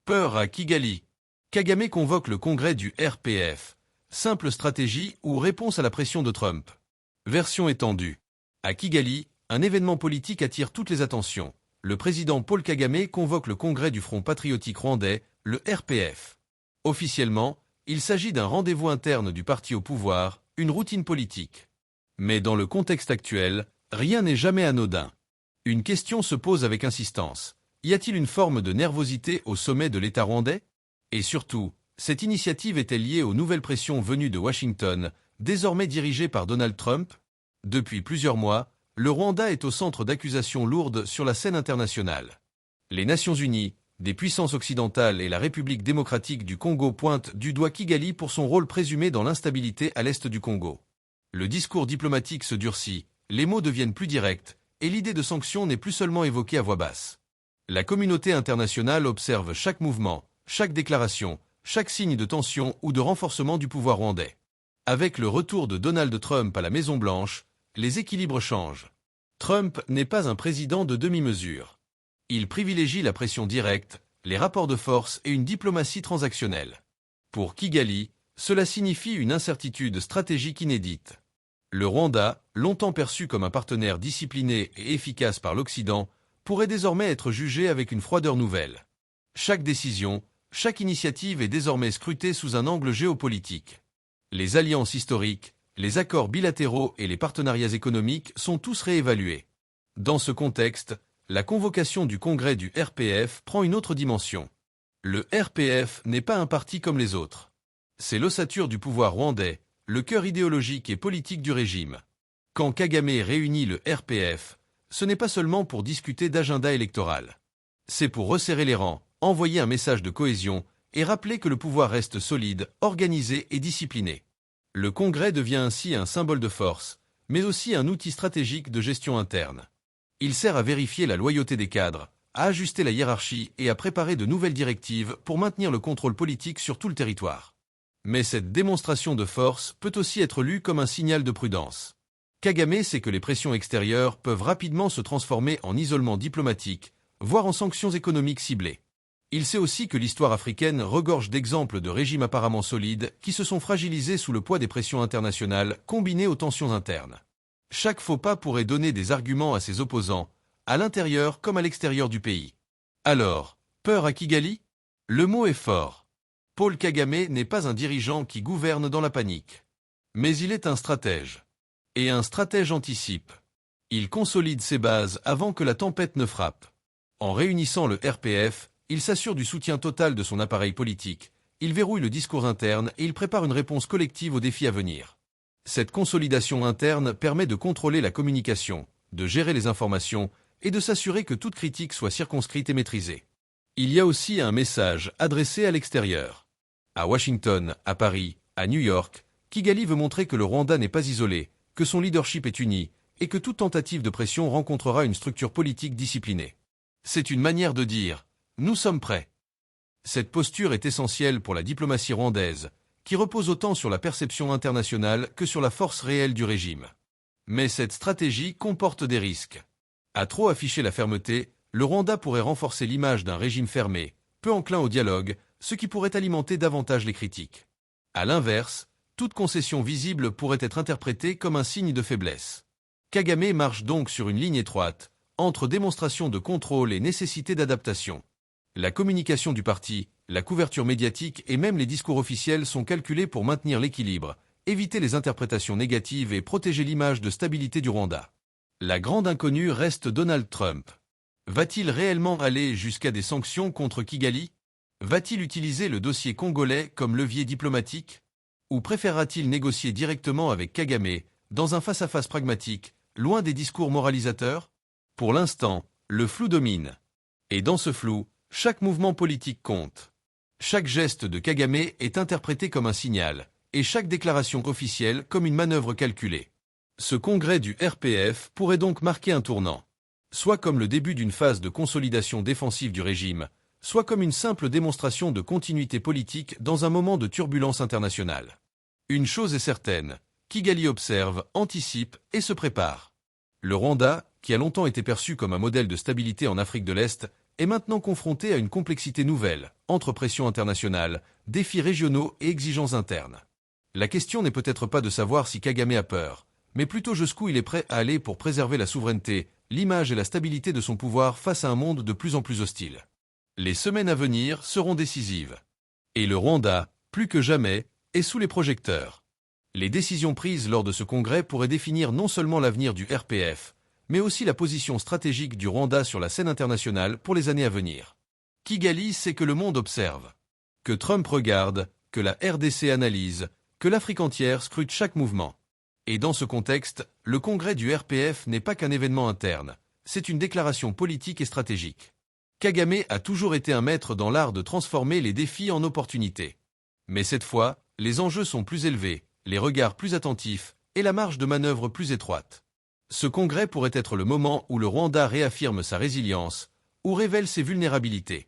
Peur à Kigali. Kagame convoque le congrès du RPF. Simple stratégie ou réponse à la pression de Trump. Version étendue. À Kigali, un événement politique attire toutes les attentions. Le président Paul Kagame convoque le congrès du Front patriotique rwandais, le RPF. Officiellement, il s'agit d'un rendez-vous interne du parti au pouvoir, une routine politique. Mais dans le contexte actuel, rien n'est jamais anodin. Une question se pose avec insistance. Y a-t-il une forme de nervosité au sommet de l'État rwandais? Et surtout, cette initiative est-elle liée aux nouvelles pressions venues de Washington, désormais dirigées par Donald Trump? Depuis plusieurs mois, le Rwanda est au centre d'accusations lourdes sur la scène internationale. Les Nations Unies, des puissances occidentales et la République démocratique du Congo pointent du doigt Kigali pour son rôle présumé dans l'instabilité à l'est du Congo. Le discours diplomatique se durcit, les mots deviennent plus directs, et l'idée de sanctions n'est plus seulement évoquée à voix basse. La communauté internationale observe chaque mouvement, chaque déclaration, chaque signe de tension ou de renforcement du pouvoir rwandais. Avec le retour de Donald Trump à la Maison-Blanche, les équilibres changent. Trump n'est pas un président de demi-mesure. Il privilégie la pression directe, les rapports de force et une diplomatie transactionnelle. Pour Kigali, cela signifie une incertitude stratégique inédite. Le Rwanda, longtemps perçu comme un partenaire discipliné et efficace par l'Occident, pourrait désormais être jugé avec une froideur nouvelle. Chaque décision, chaque initiative est désormais scrutée sous un angle géopolitique. Les alliances historiques, les accords bilatéraux et les partenariats économiques sont tous réévalués. Dans ce contexte, la convocation du congrès du RPF prend une autre dimension. Le RPF n'est pas un parti comme les autres. C'est l'ossature du pouvoir rwandais, le cœur idéologique et politique du régime. Quand Kagame réunit le RPF, ce n'est pas seulement pour discuter d'agenda électoral. C'est pour resserrer les rangs, envoyer un message de cohésion et rappeler que le pouvoir reste solide, organisé et discipliné. Le congrès devient ainsi un symbole de force, mais aussi un outil stratégique de gestion interne. Il sert à vérifier la loyauté des cadres, à ajuster la hiérarchie et à préparer de nouvelles directives pour maintenir le contrôle politique sur tout le territoire. Mais cette démonstration de force peut aussi être lue comme un signal de prudence. Kagame sait que les pressions extérieures peuvent rapidement se transformer en isolement diplomatique, voire en sanctions économiques ciblées. Il sait aussi que l'histoire africaine regorge d'exemples de régimes apparemment solides qui se sont fragilisés sous le poids des pressions internationales combinées aux tensions internes. Chaque faux pas pourrait donner des arguments à ses opposants, à l'intérieur comme à l'extérieur du pays. Alors, peur à Kigali? Le mot est fort. Paul Kagame n'est pas un dirigeant qui gouverne dans la panique. Mais il est un stratège. Et un stratège anticipe. Il consolide ses bases avant que la tempête ne frappe. En réunissant le RPF, il s'assure du soutien total de son appareil politique, il verrouille le discours interne et il prépare une réponse collective aux défis à venir. Cette consolidation interne permet de contrôler la communication, de gérer les informations et de s'assurer que toute critique soit circonscrite et maîtrisée. Il y a aussi un message adressé à l'extérieur. À Washington, à Paris, à New York, Kigali veut montrer que le Rwanda n'est pas isolé, que son leadership est uni et que toute tentative de pression rencontrera une structure politique disciplinée. C'est une manière de dire « nous sommes prêts ». Cette posture est essentielle pour la diplomatie rwandaise, qui repose autant sur la perception internationale que sur la force réelle du régime. Mais cette stratégie comporte des risques. À trop afficher la fermeté, le Rwanda pourrait renforcer l'image d'un régime fermé, peu enclin au dialogue, ce qui pourrait alimenter davantage les critiques. À l'inverse, toute concession visible pourrait être interprétée comme un signe de faiblesse. Kagame marche donc sur une ligne étroite, entre démonstration de contrôle et nécessité d'adaptation. La communication du parti, la couverture médiatique et même les discours officiels sont calculés pour maintenir l'équilibre, éviter les interprétations négatives et protéger l'image de stabilité du Rwanda. La grande inconnue reste Donald Trump. Va-t-il réellement aller jusqu'à des sanctions contre Kigali? Va-t-il utiliser le dossier congolais comme levier diplomatique? Ou préférera-t-il négocier directement avec Kagame, dans un face-à-face pragmatique, loin des discours moralisateurs? Pour l'instant, le flou domine. Et dans ce flou, chaque mouvement politique compte. Chaque geste de Kagame est interprété comme un signal, et chaque déclaration officielle comme une manœuvre calculée. Ce congrès du RPF pourrait donc marquer un tournant. Soit comme le début d'une phase de consolidation défensive du régime, soit comme une simple démonstration de continuité politique dans un moment de turbulence internationale. Une chose est certaine, Kigali observe, anticipe et se prépare. Le Rwanda, qui a longtemps été perçu comme un modèle de stabilité en Afrique de l'Est, est maintenant confronté à une complexité nouvelle, entre pression internationale, défis régionaux et exigences internes. La question n'est peut-être pas de savoir si Kagame a peur, mais plutôt jusqu'où il est prêt à aller pour préserver la souveraineté, l'image et la stabilité de son pouvoir face à un monde de plus en plus hostile. Les semaines à venir seront décisives. Et le Rwanda, plus que jamais, est sous les projecteurs. Les décisions prises lors de ce congrès pourraient définir non seulement l'avenir du RPF, mais aussi la position stratégique du Rwanda sur la scène internationale pour les années à venir. Kigali sait que le monde observe, que Trump regarde, que la RDC analyse, que l'Afrique entière scrute chaque mouvement. Et dans ce contexte, le congrès du RPF n'est pas qu'un événement interne, c'est une déclaration politique et stratégique. Kagame a toujours été un maître dans l'art de transformer les défis en opportunités. Mais cette fois, les enjeux sont plus élevés, les regards plus attentifs et la marge de manœuvre plus étroite. Ce congrès pourrait être le moment où le Rwanda réaffirme sa résilience, ou révèle ses vulnérabilités.